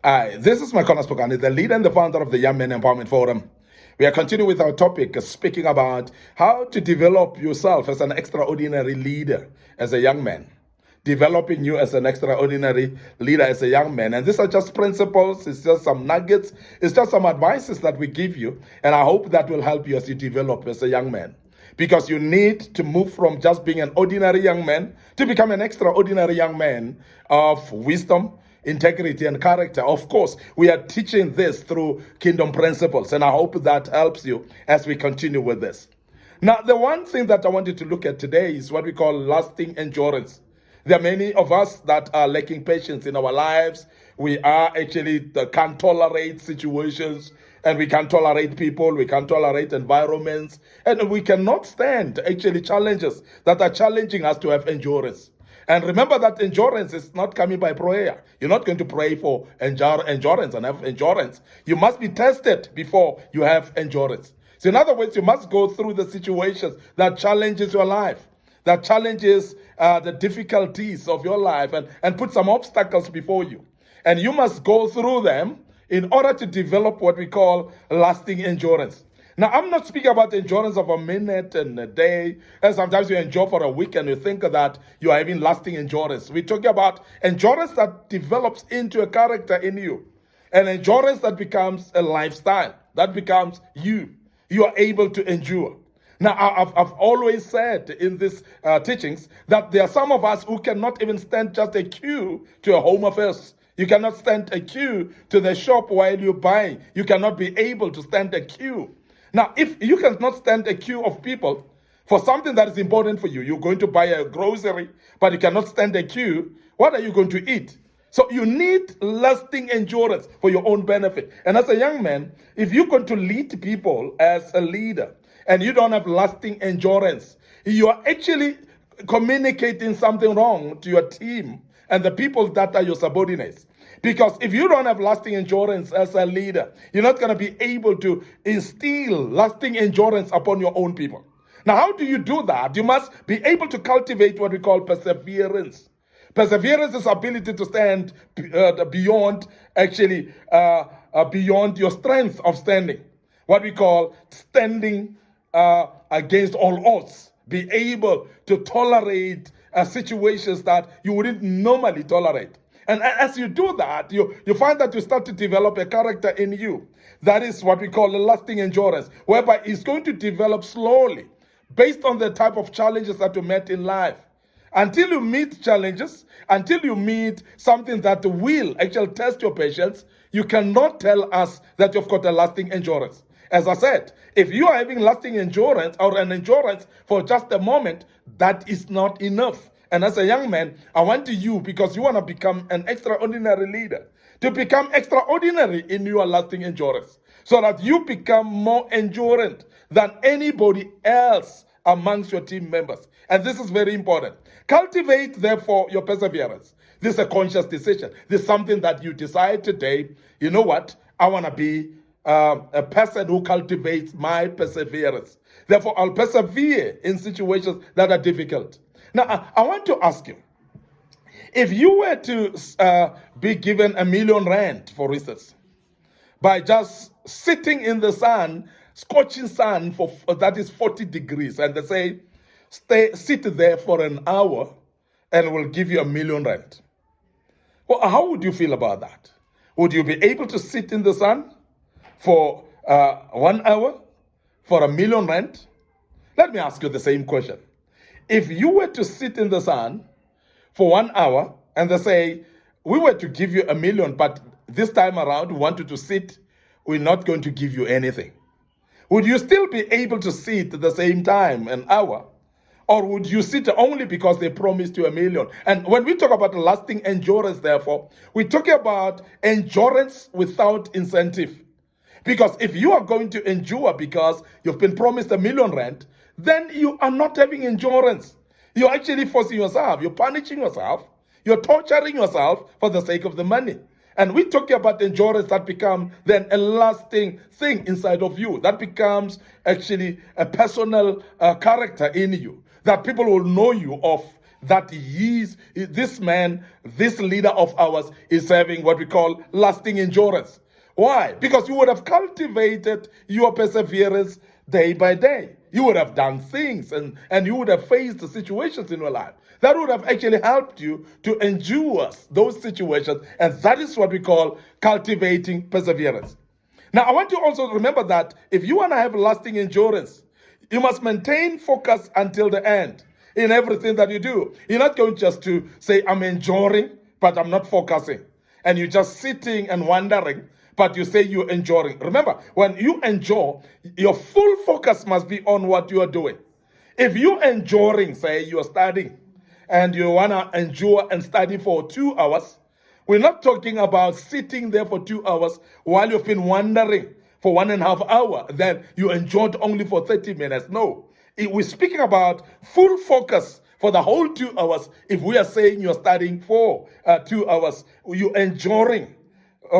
Hi, this is Micornus, Phokane, the leader and the founder of the Young Men Empowerment Forum. We are continuing with our topic, speaking about how to develop yourself as an extraordinary leader as a young man. Developing you as an extraordinary leader as a young man. And these are just principles, it's just some nuggets, it's just some advices that we give you. And I hope that will help you as you develop as a young man. Because you need to move from just being an ordinary young man to become an extraordinary young man of wisdom, integrity, and character. Of course, we are teaching this through kingdom principles, and I hope that helps you as we continue with this. Now, the one thing that I wanted to look at today is what we call lasting endurance. There are many of us that are lacking patience in our lives. We can't tolerate situations, and we can't tolerate people, we can't tolerate environments, and we cannot stand challenges that are challenging us to have endurance. And remember that endurance is not coming by prayer. You're not going to pray for endurance and have endurance. You must be tested before you have endurance. So in other words, you must go through the situations that challenges your life, that challenges the difficulties of your life and put some obstacles before you. And you must go through them in order to develop what we call lasting endurance. Now, I'm not speaking about endurance of a minute and a day, and sometimes you endure for a week and you think that you are having lasting endurance. We're talking about endurance that develops into a character in you, an endurance that becomes a lifestyle, that becomes you. You are able to endure. Now, I've always said in these teachings that there are some of us who cannot even stand just a queue to a home affairs. You cannot stand a queue to the shop while you buy. You cannot be able to stand a queue. Now, if you cannot stand a queue of people for something that is important for you, you're going to buy a grocery, but you cannot stand a queue, what are you going to eat? So you need lasting endurance for your own benefit. And as a young man, if you're going to lead people as a leader and you don't have lasting endurance, you are actually communicating something wrong to your team and the people that are your subordinates. Because if you don't have lasting endurance as a leader, you're not going to be able to instill lasting endurance upon your own people. Now, how do you do that? You must be able to cultivate what we call perseverance. Perseverance is ability to stand beyond your strength of standing. What we call standing against all odds. Be able to tolerate situations that you wouldn't normally tolerate. And as you do that, you find that you start to develop a character in you. That is what we call a lasting endurance, whereby it's going to develop slowly based on the type of challenges that you met in life. Until you meet challenges, until you meet something that will actually test your patience, you cannot tell us that you've got a lasting endurance. As I said, if you are having lasting endurance or an endurance for just a moment, that is not enough. And as a young man, I want you, because you want to become an extraordinary leader, to become extraordinary in your lasting endurance, so that you become more endurant than anybody else amongst your team members. And this is very important. Cultivate, therefore, your perseverance. This is a conscious decision. This is something that you decide today, you know what, I want to be a person who cultivates my perseverance. Therefore, I'll persevere in situations that are difficult. Now, I want to ask you, if you were to be given R1 million, for instance, by just sitting in the sun, scorching sun that is 40 degrees, and they say, sit there for an hour and we'll give you R1 million. Well, how would you feel about that? Would you be able to sit in the sun for 1 hour for R1 million? Let me ask you the same question. If you were to sit in the sun for 1 hour and they say, we were to give you R1 million, but this time around we want you to sit, we're not going to give you anything. Would you still be able to sit at the same time, an hour? Or would you sit only because they promised you R1 million? And when we talk about lasting endurance, therefore, we're talking about endurance without incentive. Because if you are going to endure because you've been promised R1 million, then you are not having endurance. You're actually forcing yourself. You're punishing yourself. You're torturing yourself for the sake of the money. And we're talking about endurance that becomes then a lasting thing inside of you. That becomes actually a personal character in you. That people will know you of that this man, this leader of ours, is having what we call lasting endurance. Why? Because you would have cultivated your perseverance day by day. You would have done things and you would have faced the situations in your life that would have actually helped you to endure those situations. And that is what we call cultivating perseverance. Now, I want you also to remember that if you want to have lasting endurance, you must maintain focus until the end in everything that you do. You're not going just to say, I'm enduring, but I'm not focusing. And you're just sitting and wondering, but you say you're enduring. Remember, when you endure, your full focus must be on what you are doing. If you're enduring, say you're studying, and you want to endure and study for 2 hours, we're not talking about sitting there for 2 hours while you've been wandering for 1.5 hours. Then you enjoyed only for 30 minutes. No, we're speaking about full focus for the whole 2 hours. If we are saying you're studying for 2 hours, you're enduring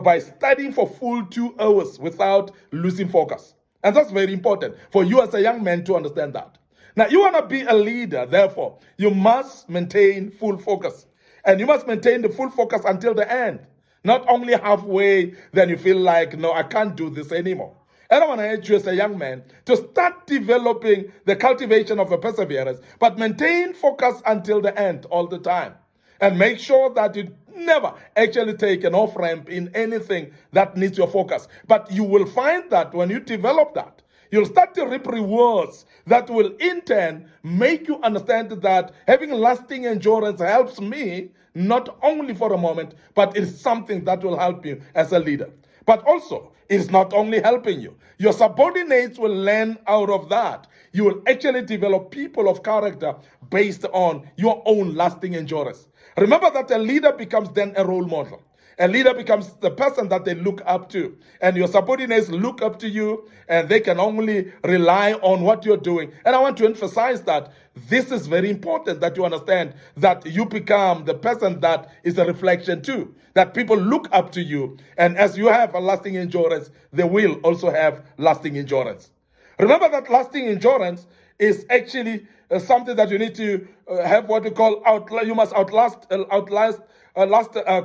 by studying for full 2 hours without losing focus. And that's very important for you as a young man to understand that. Now, you want to be a leader, therefore, you must maintain full focus. And you must maintain the full focus until the end. Not only halfway, then you feel like, no, I can't do this anymore. And I want to urge you as a young man to start developing the cultivation of a perseverance, but maintain focus until the end all the time. And make sure that you never actually take an off-ramp in anything that needs your focus. But you will find that when you develop that, you'll start to reap rewards that will in turn make you understand that having lasting endurance helps me not only for a moment, but it's something that will help you as a leader. But also, it's not only helping you. Your subordinates will learn out of that. You will actually develop people of character based on your own lasting endurance. Remember that a leader becomes then a role model. A leader becomes the person that they look up to. And your subordinates look up to you, and they can only rely on what you're doing. And I want to emphasize that this is very important, that you understand that you become the person that is a reflection too. That people look up to you. And as you have a lasting endurance, they will also have lasting endurance. Remember that lasting endurance is actually something that you need to have what you call you must outlast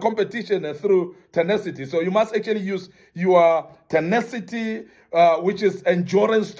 competition through tenacity. So you must actually use your tenacity, which is endurance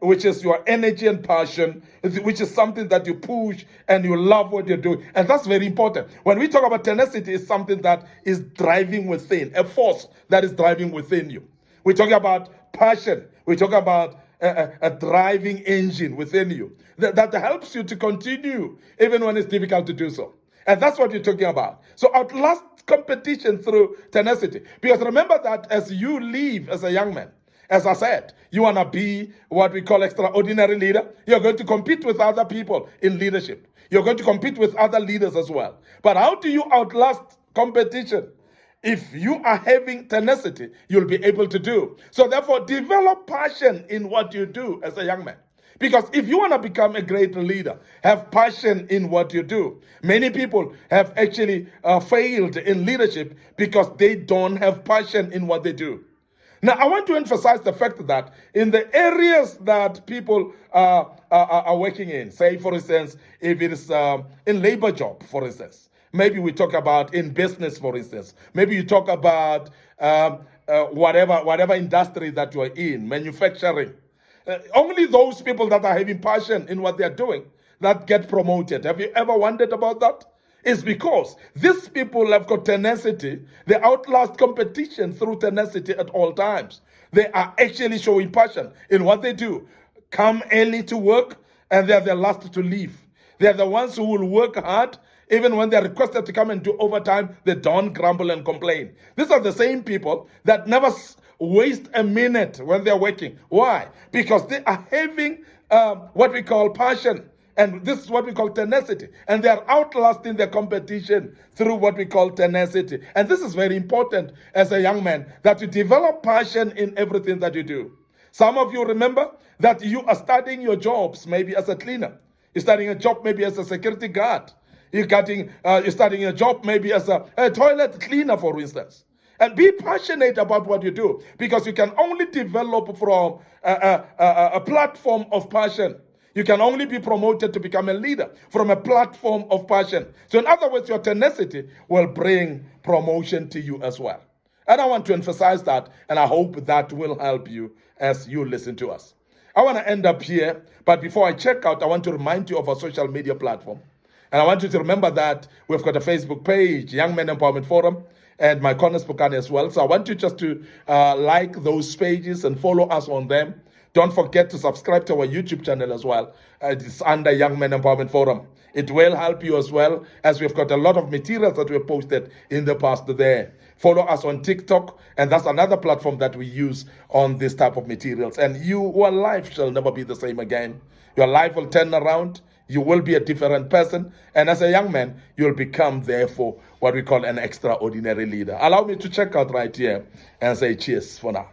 which is your energy and passion, which is something that you push and you love what you're doing. And that's very important. When we talk about tenacity, it's something that is driving within, a force that is driving within you. We're talking about passion. We're talking about a driving engine within you that helps you to continue even when it's difficult to do so. And that's what you're talking about. So outlast competition through tenacity. Because remember that as you live as a young man, as I said, you want to be what we call extraordinary leader. You're going to compete with other people in leadership. You're going to compete with other leaders as well. But how do you outlast competition? If you are having tenacity, you'll be able to do. So therefore, develop passion in what you do as a young man. Because if you want to become a great leader, have passion in what you do. Many people have actually failed in leadership because they don't have passion in what they do. Now, I want to emphasize the fact that in the areas that people are working in, say, for instance, if it is in labor job, for instance, maybe we talk about in business, for instance, maybe you talk about whatever industry that you are in, manufacturing. Only those people that are having passion in what they are doing that get promoted. Have you ever wondered about that? It's because these people have got tenacity. They outlast competition through tenacity at all times. They are actually showing passion in what they do. Come early to work, and they are the last to leave. They are the ones who will work hard. Even when they are requested to come and do overtime, they don't grumble and complain. These are the same people that never waste a minute when they're working. Why? Because they are having what we call passion. And this is what we call tenacity. And they are outlasting their competition through what we call tenacity. And this is very important as a young man, that you develop passion in everything that you do. Some of you remember that you are studying your jobs, maybe as a cleaner. You're studying a job maybe as a security guard. You're studying a job maybe as a toilet cleaner, for instance. And be passionate about what you do, because you can only develop from a platform of passion. You can only be promoted to become a leader from a platform of passion. So in other words, your tenacity will bring promotion to you as well. And I want to emphasize that, and I hope that will help you as you listen to us. I want to end up here, but before I check out, I want to remind you of our social media platform. And I want you to remember that we've got a Facebook page, Young Men Empowerment Forum, and Micornus Phokane as well. So I want you just to like those pages and follow us on them. Don't forget to subscribe to our YouTube channel as well. It's under Young Men Empowerment Forum. It will help you as well, as we've got a lot of materials that we've posted in the past there. Follow us on TikTok, and that's another platform that we use on this type of materials. And your life shall never be the same again. Your life will turn around. You will be a different person. And as a young man, you'll become, therefore, what we call an extraordinary leader. Allow me to check out right here and say cheers for now.